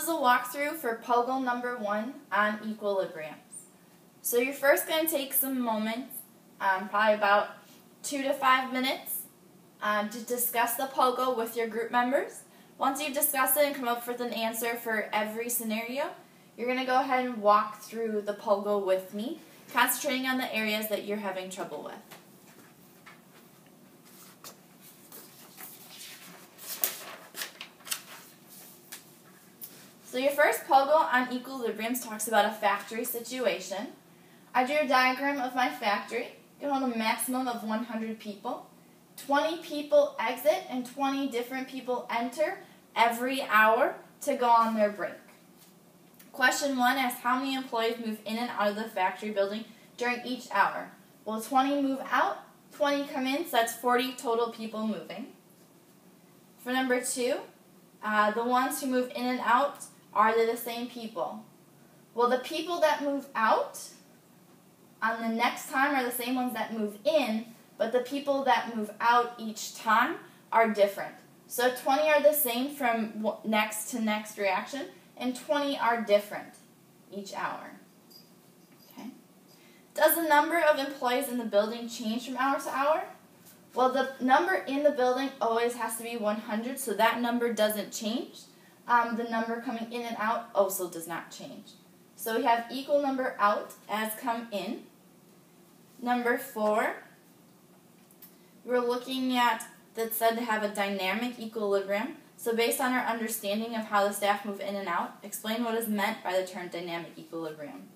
is a walkthrough for POGIL number 1 on equilibriums. So you're first going to take some moments, probably about 2 to 5 minutes, to discuss the POGIL with your group members. Once you've discussed it and come up with an answer for every scenario, you're going to go ahead and walk through the POGIL with me, concentrating on the areas that you're having trouble with. So your first POGIL on equilibriums talks about a factory situation. I drew a diagram of my factory. It can hold a maximum of 100 people. 20 people exit and 20 different people enter every hour to go on their break. Question 1 asks how many employees move in and out of the factory building during each hour. Well, 20 move out, 20 come in, so that's 40 total people moving. For number 2, the ones who move in and out, are they the same people? Well, the people that move out on the next time are the same ones that move in, but the people that move out each time are different. So 20 are the same from next to next reaction, and 20 are different each hour. Okay. Does the number of employees in the building change from hour to hour? Well, the number in the building always has to be 100, so that number doesn't change. The number coming in and out also does not change. So we have equal number out as come in. Number 4, we're looking at that's said to have a dynamic equilibrium. So based on our understanding of how the staff move in and out, explain what is meant by the term dynamic equilibrium.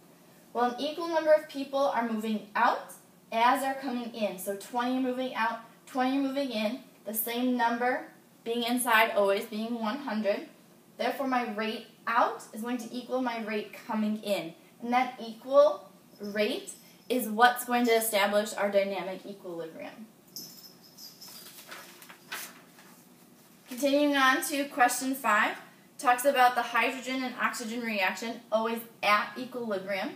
Well, an equal number of people are moving out as are coming in. So 20 moving out, 20 moving in, the same number being inside always being 100. Therefore, my rate out is going to equal my rate coming in. And that equal rate is what's going to establish our dynamic equilibrium. Continuing on to question 5, talks about the hydrogen and oxygen reaction always at equilibrium.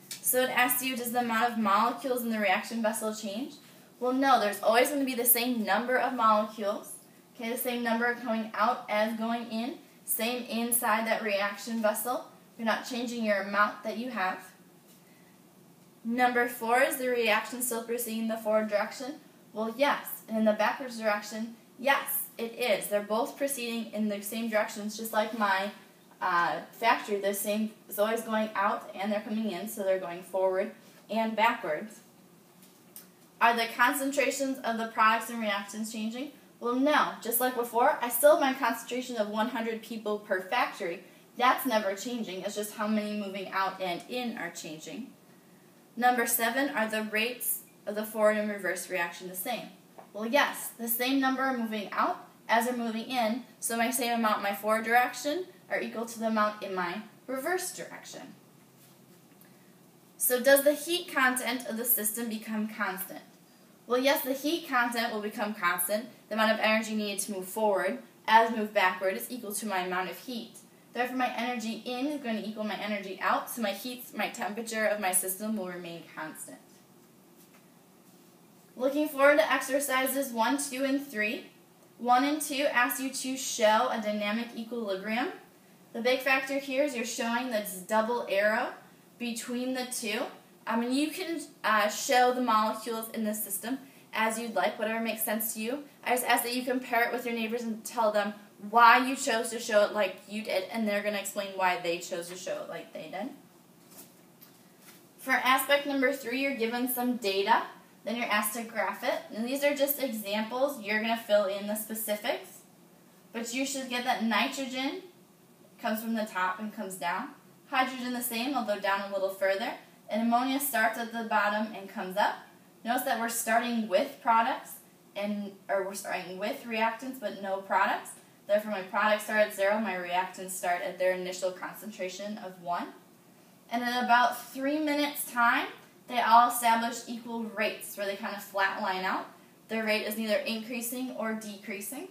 So it asks you, does the amount of molecules in the reaction vessel change? Well, no, there's always going to be the same number of molecules. Okay, the same number coming out as going in, same inside that reaction vessel. You're not changing your amount that you have. Number 4, is the reaction still proceeding in the forward direction? Well, yes. And in the backwards direction, yes, it is. They're both proceeding in the same directions, just like my factory. The same is always going out and they're coming in, so they're going forward and backwards. Are the concentrations of the products and reactants changing? Well, no. Just like before, I still have my concentration of 100 people per factory. That's never changing. It's just how many moving out and in are changing. Number 7, are the rates of the forward and reverse reaction the same? Well, yes. The same number are moving out as are moving in, so my same amount in my forward direction are equal to the amount in my reverse direction. So does the heat content of the system become constant? Well, yes, the heat content will become constant. The amount of energy needed to move forward as move backward is equal to my amount of heat. Therefore, my energy in is going to equal my energy out, so my temperature of my system will remain constant. Looking forward to exercises 1, 2, and 3. 1 and 2 ask you to show a dynamic equilibrium. The big factor here is you're showing this double arrow between the two. And you can show the molecules in the system as you'd like, whatever makes sense to you. I just ask that you compare it with your neighbors and tell them why you chose to show it like you did, and they're going to explain why they chose to show it like they did. For aspect number 3, you're given some data. Then you're asked to graph it. And these are just examples. You're going to fill in the specifics. But you should get that nitrogen comes from the top and comes down. Hydrogen the same, although down a little further. And ammonia starts at the bottom and comes up. Notice that we're starting with products, or we're starting with reactants, but no products. Therefore, my products start at 0, my reactants start at their initial concentration of 1. And in about 3 minutes' time, they all establish equal rates, where they kind of flat line out. Their rate is neither increasing or decreasing.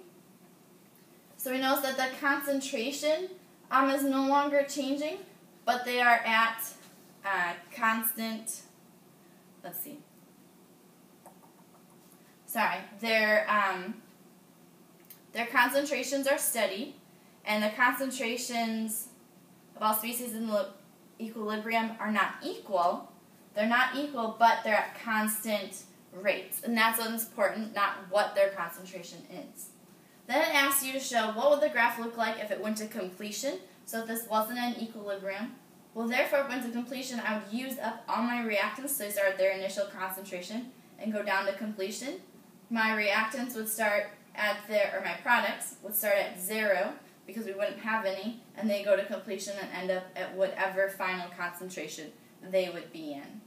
So we notice that the concentration is no longer changing, but they are at constant, their concentrations are steady, and the concentrations of all species in the equilibrium are not equal. They're not equal, but they're at constant rates. And that's what's important, not what their concentration is. Then it asks you to show what would the graph look like if it went to completion. So if this wasn't an equilibrium, well, therefore, if it went to completion, I would use up all my reactants, so they start at their initial concentration and go down to completion. My reactants would start at my products would start at 0 because we wouldn't have any, and they go to completion and end up at whatever final concentration they would be in.